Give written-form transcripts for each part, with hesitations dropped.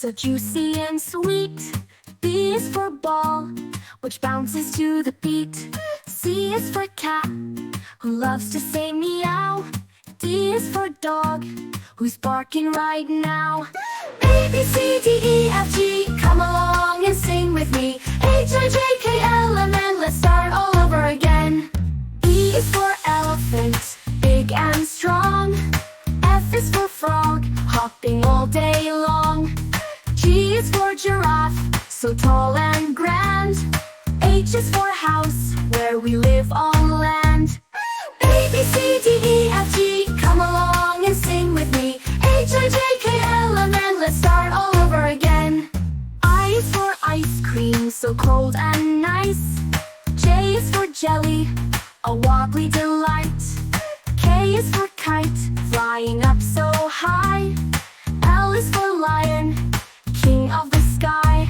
so juicy and sweet. B is for ball, which bounces to the beat. C is for cat, who loves to say meow. D is for dog, who's barking right now. A, B, C, D, E, F, G, come along and sing with me. H, I, J, K, L, M, N, let's start all over again. E is for elephant, big and strong. F is for frog, hopping all day long. G is for giraffe, so tall and grand. H is for house, where we live on land. A, B, C, D, E, F, G, come along and sing with me. H, I, J, K, L, M, N, let's start all over again. I is for ice cream, so cold and nice. J is for jelly, a wobbly delight. K is for kite, flying up so high. L is for lion, king of the sky.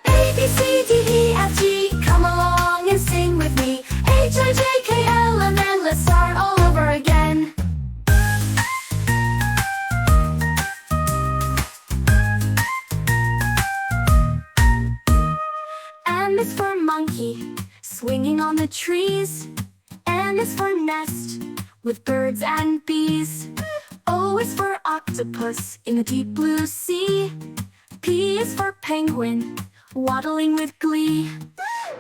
A, B, C, D, E, F, G, come along and sing with me. H, I, J, K, L, M, N, let's start all over again. M is for monkey, swinging on the trees. N is for nest, with birds and bees. O is for octopus, in the deep blue sea. P is for penguin, waddling with glee.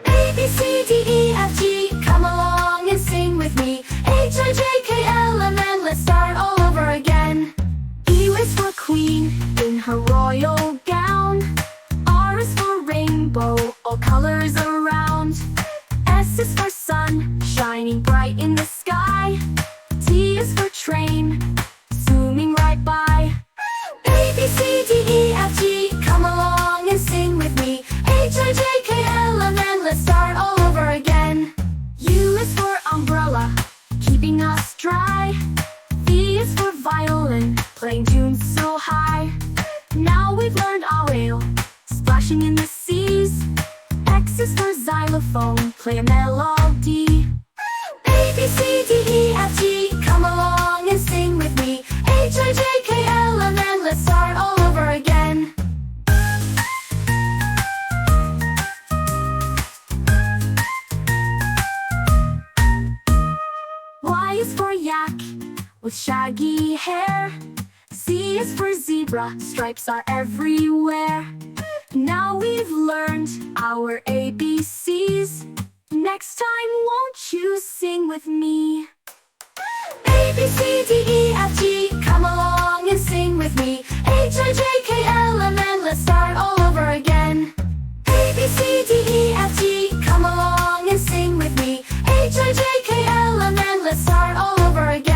A, B, C, D, E, F, G, come along and sing with me. H, I, J, K, L, M, N, let's start all over again. U is for queen, in her royal gown. R is for rainbow, all colors around. S is for sun, shining bright in the sky. T is for train, zooming right by. A, B, C, D, E, F, G, come along and sing with me. H, I, J, K, L, M, N, let's start all over again. U is for umbrella, keeping us dry. V is for violin, playing tunes so high. Now we've learned our whale, splashing in the seas. X is for xylophone, play a melody. A, B, C, D, E, F, G, come along and sing with me. H, I, J, K, L, M, N, let's start all over again. Y is for yak, with shaggy hair. Z is for zebra, stripes are everywhere. Now we've learned our ABCs. Next time, won't you sing with me?